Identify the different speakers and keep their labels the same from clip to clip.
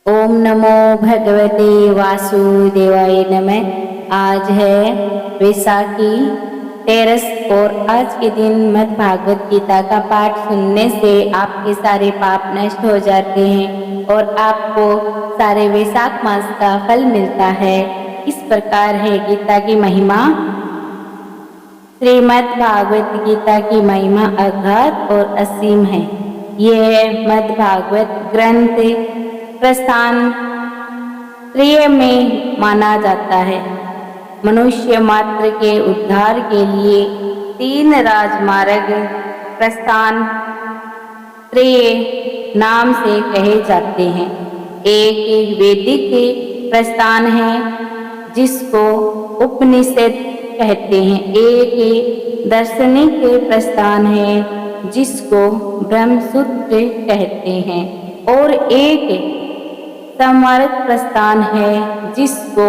Speaker 1: ओम नमो भगवते वासुदेवाय नमः। आज है वैसाखी 13 और आज के दिन मद् भागवत गीता का पाठ सुनने से आपके सारे पाप नष्ट हो जाते हैं और आपको सारे वैशाख मास का फल मिलता है। इस प्रकार है गीता की महिमा। श्रीमद् भागवत गीता की महिमा अगाध और असीम है। यह मद् भागवत ग्रंथ प्रस्थान त्रय में माना जाता है। मनुष्य मात्र के उद्धार के लिए 3 राजमार्ग प्रस्थान त्रय नाम से कहे जाते हैं। एक वैदिक प्रस्थान है जिसको उपनिषद कहते हैं, एक दार्शनिक प्रस्थान है जिसको ब्रह्मसूत्र कहते हैं और एक समर्थ प्रस्थान है जिसको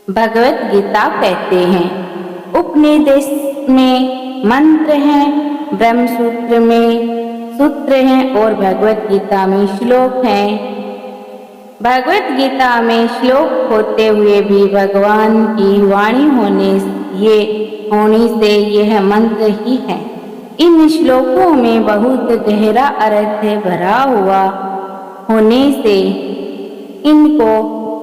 Speaker 1: भगवत गीता कहते हैं। उपनिषद में मंत्र हैं, ब्रह्मसूत्र में सूत्र हैं और भगवत गीता में श्लोक हैं। भगवत गीता में श्लोक होते हुए भी भगवान की वाणी होने से यह मंत्र ही है। इन श्लोकों में बहुत गहरा अर्थ भरा हुआ होने से इनको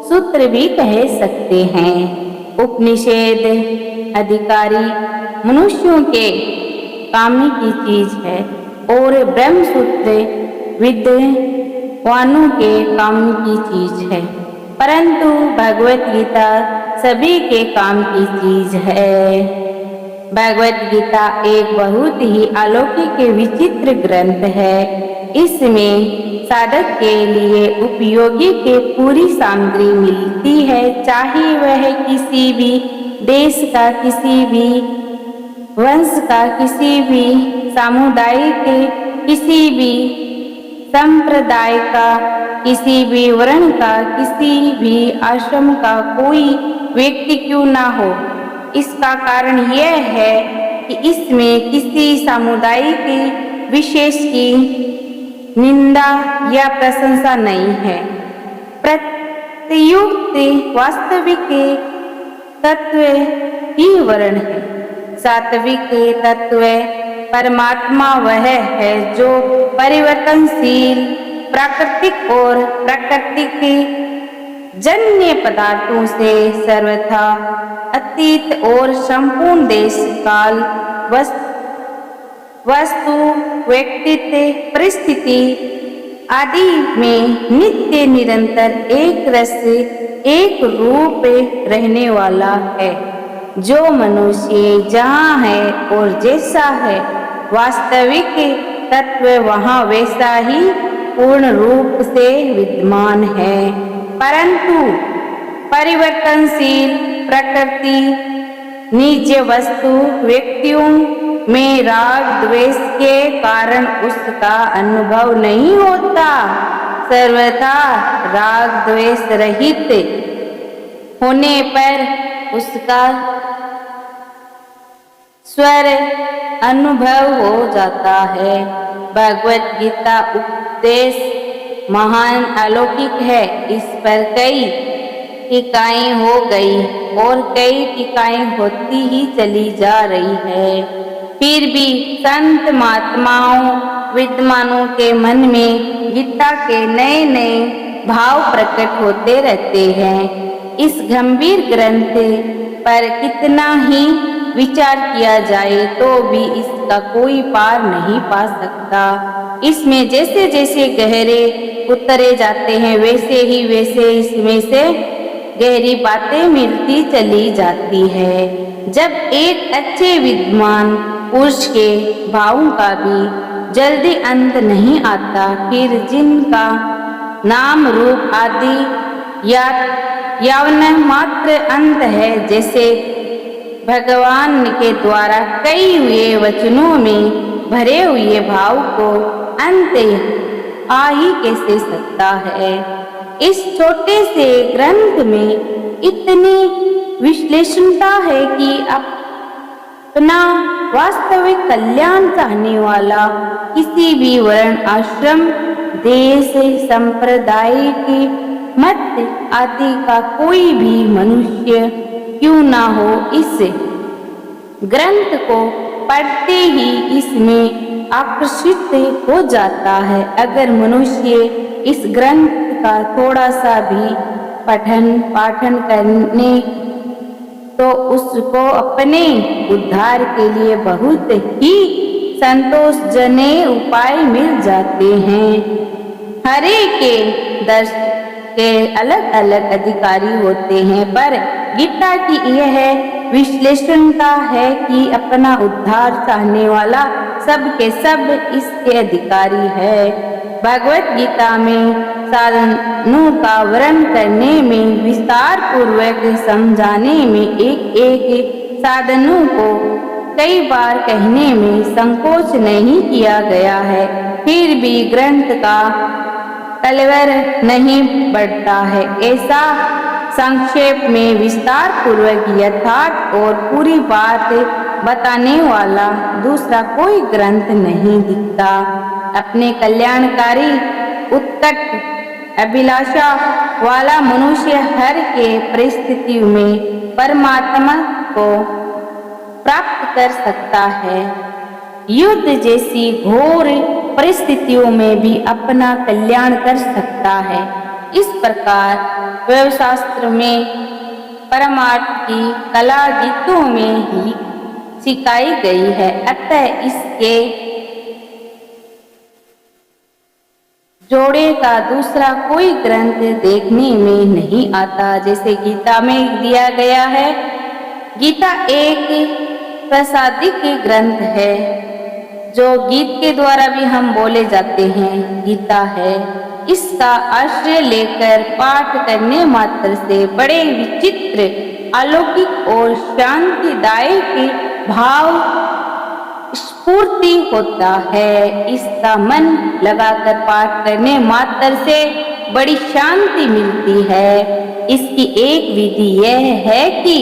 Speaker 1: सूत्र भी कह सकते हैं। उपनिषद अधिकारी मनुष्यों के काम की चीज है और ब्रह्मसूत्र विद्वानों के काम की चीज है, परंतु भगवत गीता सभी के काम की चीज है। भगवत गीता एक बहुत ही अलौकिक विचित्र ग्रंथ है। इसमें साधक के लिए उपयोगी के पूरी सामग्री मिलती है, चाहे वह किसी भी देश का, किसी भी वंश का, किसी भी समुदाय के, किसी भी संप्रदाय का, किसी भी वर्ण का, किसी भी आश्रम का कोई व्यक्ति क्यों ना हो। इसका कारण यह है कि इसमें किसी समुदाय के विशेष की निंदा या प्रशंसा नहीं है। प्रत्युक्त वास्तविक तत्व ही वर्ण है। सात्विक तत्व परमात्मा वह है जो परिवर्तनशील प्राकृतिक और प्राकृतिक जन्य पदार्थों से सर्वथा अतीत और संपूर्ण देश काल वस्तु व्यक्तित्व परिस्थिति आदि में नित्य निरंतर एक रस एक रूप रहने वाला है। जो मनुष्य जहाँ है और जैसा है वास्तविक तत्व वहाँ वैसा ही पूर्ण रूप से विद्यमान है, परंतु परिवर्तनशील प्रकृति निज वस्तु व्यक्तियों में राग द्वेष के कारण उसका अनुभव नहीं होता। सर्वथा राग द्वेष रहित होने पर उसका स्वर अनुभव हो जाता है। भगवत गीता उपदेश महान अलौकिक है। इस पर कई टीकाएं हो गई और कई टीकाएं होती ही चली जा रही है। फिर भी संत महात्माओं विद्वानों के मन में गीता के नए नए भाव प्रकट होते रहते हैं। इस गंभीर ग्रंथ पर कितना ही विचार किया जाए तो भी इसका कोई पार नहीं पा सकता। इसमें जैसे जैसे गहरे उतरे जाते हैं वैसे इसमें से गहरी बातें मिलती चली जाती है। जब एक अच्छे विद्वान पुरुष के भावों का भी जल्दी अंत नहीं आता, फिर जिनका नाम रूप आदि यौवन मात्र अंत है, जैसे भगवान के द्वारा कई हुए वचनों में भरे हुए भाव को अंत आ ही कैसे सकता है। इस छोटे से ग्रंथ में इतनी विश्लेषणता है कि अपना वास्तविक कल्याण चाहने वाला किसी भी वर्ण आश्रम देश, संप्रदाय के मत आदि का कोई भी मनुष्य क्यों ना हो, इस ग्रंथ को पढ़ते ही इसमें आकर्षित हो जाता है। अगर मनुष्य इस ग्रंथ का थोड़ा सा भी पठन पाठन करने तो उसको अपने उद्धार के लिए बहुत ही संतोषजनक उपाय मिल जाते हैं। हर एक के दर्श के अलग अलग अधिकारी होते हैं, पर गीता की यह विश्लेषणता है कि अपना उद्धार चाहने वाला सब के सब इसके अधिकारी है। भगवत गीता में साधनों का वर्णन करने में, विस्तार पूर्वक समझाने में, एक एक साधनों को कई बार कहने में संकोच नहीं किया गया है। फिर भी ग्रंथ का कलवर नहीं बढ़ता है। ऐसा संक्षेप में विस्तार पूर्वक यथार्थ और पूरी बात बताने वाला दूसरा कोई ग्रंथ नहीं दिखता। अपने कल्याणकारी उत्कट अभिलाषा वाला मनुष्य हर के परिस्थितियों में परमात्मा को प्राप्त कर सकता है। युद्ध जैसी घोर परिस्थितियों में भी अपना कल्याण कर सकता है। इस प्रकार वेदशास्त्र में परमार्थ की कला गीतों में ही सिखाई गई है। अतः इसके जोड़े का दूसरा कोई ग्रंथ देखने में नहीं आता। जैसे गीता में दिया गया है, गीता एक प्रसादिक ग्रंथ है जो गीत के द्वारा भी हम बोले जाते हैं। गीता है, इसका आश्रय लेकर पाठ करने मात्र से बड़े विचित्र, अलौकिक और शांतिदायक भाव स्फूर्ति होता है। इसका मन लगाकर पाठ करने मात्र से बड़ी शांति मिलती है। इसकी एक विधि यह है कि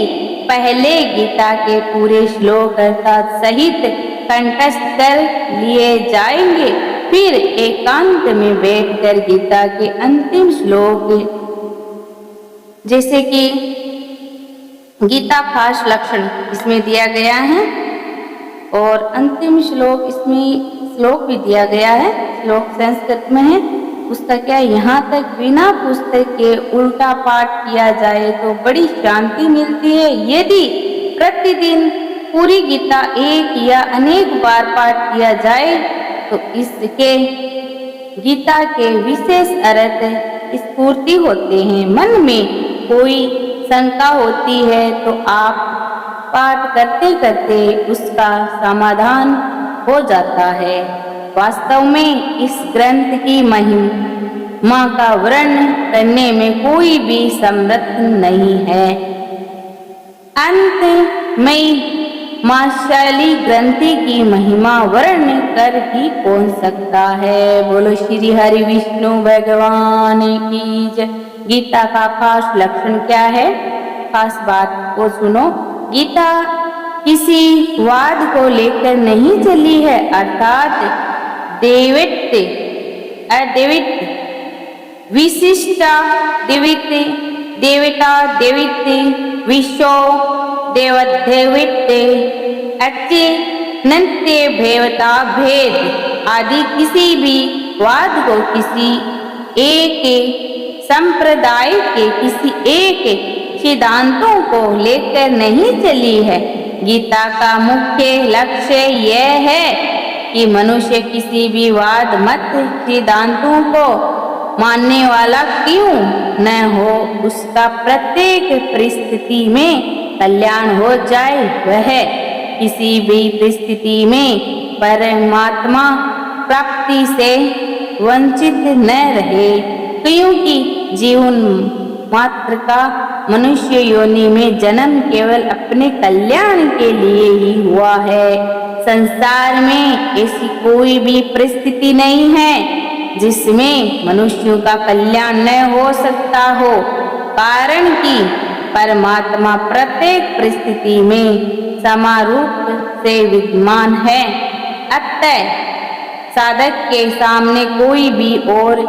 Speaker 1: पहले गीता के पूरे श्लोक अर्थात सहित कंठस्थ कर लिए जाएंगे, फिर एकांत में बैठकर गीता के अंतिम श्लोक, जैसे कि गीता खास लक्षण इसमें दिया गया है और अंतिम श्लोक इसमें श्लोक भी दिया गया है। श्लोक संस्कृत में है, उसका क्या, यहाँ तक बिना पुस्तक के उल्टा पाठ किया जाए तो बड़ी शांति मिलती है। यदि प्रतिदिन पूरी गीता एक या अनेक बार पाठ किया जाए तो इसके गीता के विशेष अर्थ स्फूर्ति होते हैं। मन में कोई शंका होती है तो आप पाठ करते करते उसका समाधान हो जाता है। वास्तव में इस ग्रंथ की महिमा का वर्णन करने में कोई भी समर्थ नहीं है। अंत में माशाली ग्रंथि की महिमा वर्णन कर ही कौन सकता है। बोलो श्री हरि विष्णु भगवान की जय। गीता का खास लक्षण क्या है, खास बात को सुनो। गीता किसी वाद को लेकर नहीं चली है, अर्थात अद्वैत, विशिष्टा द्वैत, देवता द्वैत, विश्व देवद्वैत, अचिन्त्य भेवता भेद आदि किसी भी वाद को किसी एक संप्रदाय के किसी एक सिद्धांतों को लेकर नहीं चली है। गीता का मुख्य लक्ष्य यह है कि मनुष्य किसी भी वाद मत सिद्धांतों को मानने वाला क्यों न हो, उसका प्रत्येक परिस्थिति में कल्याण हो जाए। वह किसी भी परिस्थिति में परमात्मा प्राप्ति से वंचित न रहे, क्योंकि जीवन मात्र का मनुष्य योनि में जन्म केवल अपने कल्याण के लिए ही हुआ है। संसार में ऐसी कोई भी परिस्थिति नहीं है जिसमें मनुष्यों का कल्याण न हो सकता हो, कारण कि परमात्मा प्रत्येक परिस्थिति में समारूप से विद्यमान है। अतः साधक के सामने कोई भी और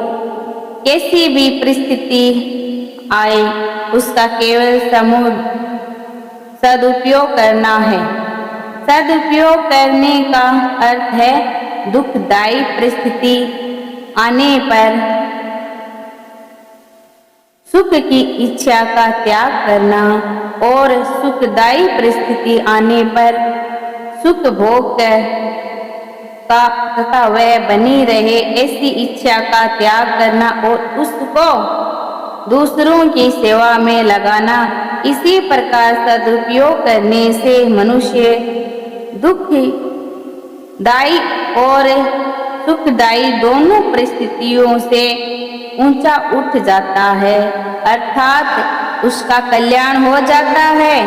Speaker 1: कैसी भी परिस्थिति आए, उसका केवल सदुपयोग करना है। सदुपयोग करने का अर्थ है दुखदायी परिस्थिति आने पर सुख की इच्छा का त्याग करना और सुखदायी परिस्थिति आने पर सुख भोग तथा वह बनी रहे ऐसी इच्छा का त्याग करना और उसको दूसरों की सेवा में लगाना। इसी प्रकार सदुपयोग करने से मनुष्य दुखदायी और सुखदायी दोनों परिस्थितियों से ऊंचा उठ जाता है, अर्थात उसका कल्याण हो जाता है।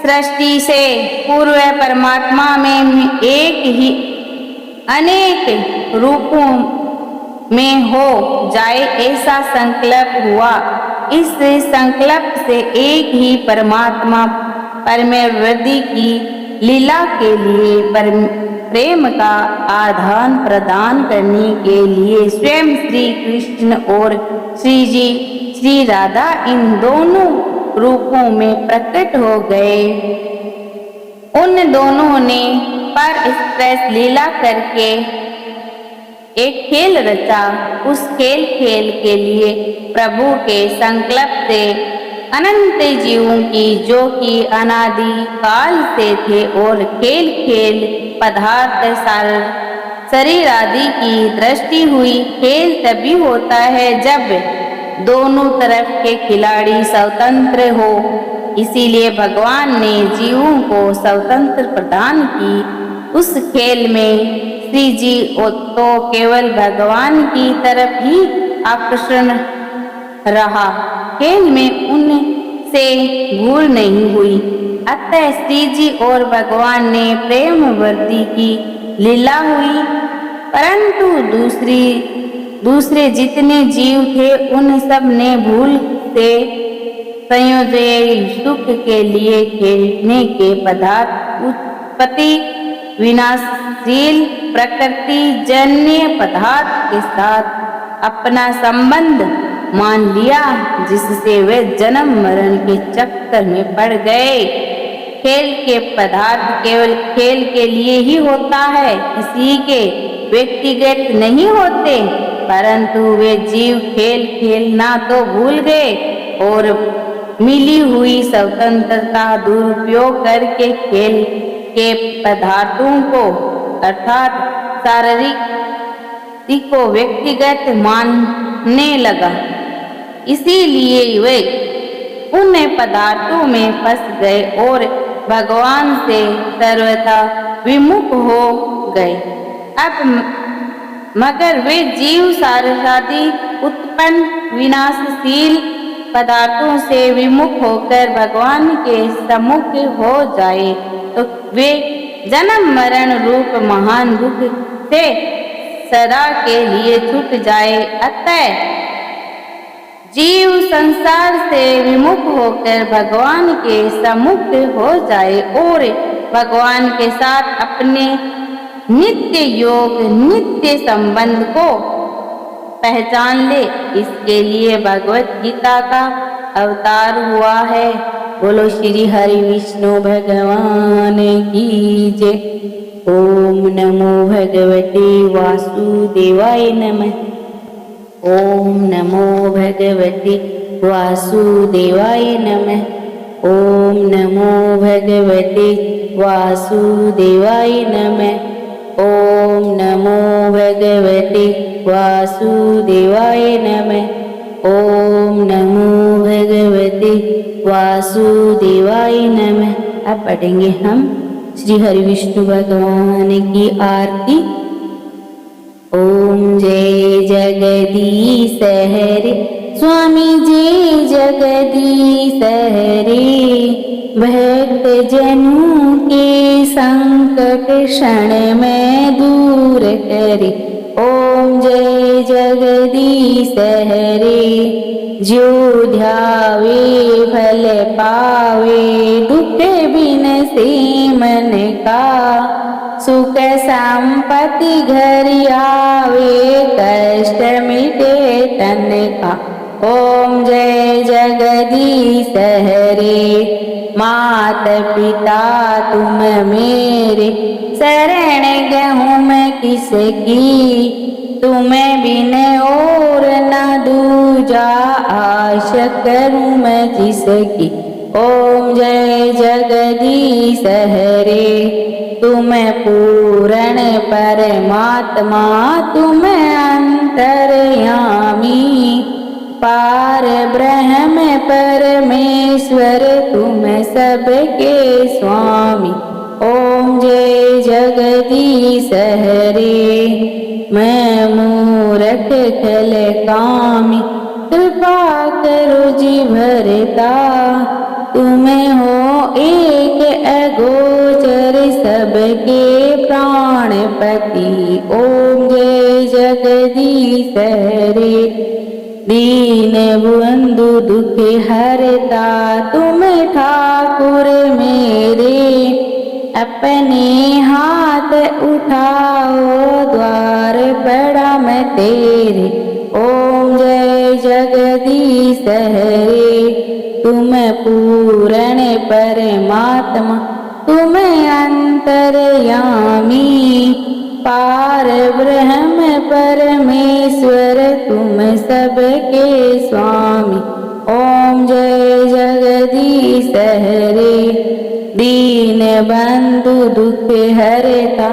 Speaker 1: सृष्टि से पूर्व परमात्मा में एक ही अनेक रूपों में हो जाए ऐसा संकल्प हुआ। इस संकल्प से एक ही परमात्मा परमेवृद्धि की लीला के लिए प्रेम का आदान प्रदान करने के लिए स्वयं श्री कृष्ण और श्री राधा इन दोनों रूपों में प्रकट हो गए। उन दोनों ने पर एक्सप्रेस लीला करके एक खेल रचा। उस खेल के लिए प्रभु के संकल्प से अनंत जीवों की जो कि अनादि काल से थे और खेल पदार्थ शरीर आदि की दृष्टि हुई। खेल तभी होता है जब दोनों तरफ के खिलाड़ी स्वतंत्र हो। इसीलिए भगवान ने जीवों को स्वतंत्र प्रदान की। उस खेल में श्री जी तो केवल भगवान की तरफ ही आकर्षण रहा, खेल में उनसे भूल नहीं हुई। अतः श्री जी और भगवान ने प्रेम वृद्धि की लीला हुई, परंतु दूसरे जितने जीव थे उन सब ने भूल से संयोजक सुख के लिए खेलने के पदार्थ उत्पत्ति विनाशशील प्रकृति जन्य पदार्थ के साथ अपना संबंध मान लिया, जिससे वे जन्म मरण के चक्कर में पड़ गए। खेल के पदार्थ केवल खेल के लिए ही होता है, किसी के व्यक्तिगत नहीं होते, परंतु वे जीव खेल खेलना तो भूल गए और मिली हुई स्वतंत्रता दुरुपयोग करके खेल के पदार्थों को अर्थात शारीरिक को व्यक्तिगत मानने लगा। इसीलिए वे उन पदार्थों में फंस गए और भगवान से सर्वथा विमुख हो गए। अब मगर वे जीव सारी उत्पन्न विनाशशील पदार्थों से विमुख होकर भगवान के सम्मुख हो जाए तो वे जन्म मरण रूप महान दुख से सदा के लिए छूट जाए। अतः जीव संसार से विमुख होकर भगवान के सम्मुख हो जाए और भगवान के साथ अपने नित्य योग नित्य संबंध को पहचान ले। इसके लिए भगवत गीता का अवतार हुआ है। बोलो श्री हरि विष्णु भगवान की जय। ओम नमो भगवते वासुदेवाय नमः। ओम नमो भगवते वासुदेवाय नमः। ओम नमो भगवते वासुदेवाय नमः। ओम नमो भगवते वासुदेवाय नमः। ओम नमो भगवते वासुदेवाय नमः। अब पढ़ेंगे हम श्री हरि विष्णु भगवान की आरती। ओम जय जगदीश हरे स्वामी जय जगदीश हरे। भक्त जनों के संकट क्षण में दूर करे। ओम जय जगदीश हरे। जो ध्यावे फल पावे दुख बिन से मन का सुख संपत्ति घर आवे, कष्ट मिटे तन का। ओम जय जगदीश हरे, मात पिता तुम मेरे, शरण गहूँ मैं किसकी, तुम्हें बिन और न दूजा, आश करूँ मैं जिसकी। ओम जय जगदीश हरे, तुम पूर्ण परमात्मा, तुम अंतर्यामी, पार ब्रह्म परमेश्वर, तुम सबके स्वामी। ओम जय जगदीश हरे, मैं मूरख खल कामी, कृपा करो जी भरता, तुम हो एक अगोचर, सबके प्राणपति। ओम जय जगदीश हरे, दीन बंधु दुख हरता, तुम ठाकुर मेरे, अपने हाथ उठाओ, द्वार बड़ा मैं तेरे। ओम जय जगदीश हरे, तुम पूर्ण परमात्मा, तुम अंतर्यामी, पार ब्रह्म परमेश्वर, तुम सबके स्वामी। ओम जय जगदीश हरे, दीन बंधु दुख हरता,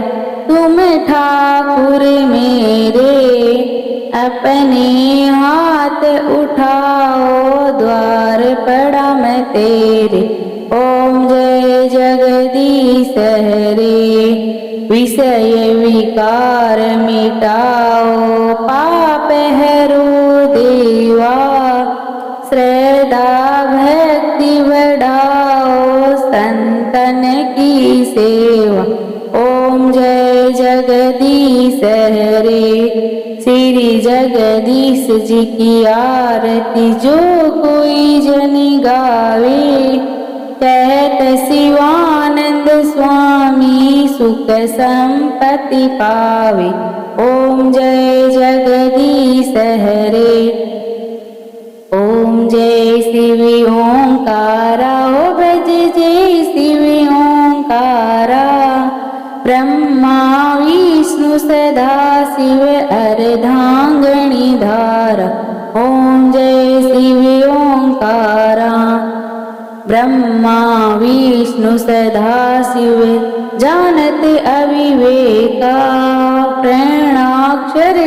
Speaker 1: तुम ठाकुर मेरे, अपने हाथ उठाओ, द्वार पड़ा मैं तेरे। ओम जय जगदीश हरे, विषय विकार मिटाओ, पाप हरो देवा, श्रद्धा भक्ति बढ़ाओ, संतन की सेवा। ओम जय जगदीश हरे, श्री जगदीश जी की आरती जो कोई जन गावे, कहत शिवानंद स्वामी, सुख संपत्ति पावे। ओम जय जगदीश हरे, ओम जय शिव ओंकारा, ओ ब्रज जय शिव ओंकारा, ब्रह्मा विष्णु सदा शिव अर्धांगनी धारा। ओम जय शिव ओंकारा, ब्रह्मा विष्णु सदा शिव जानत अविवेका, प्रेरणाक्षर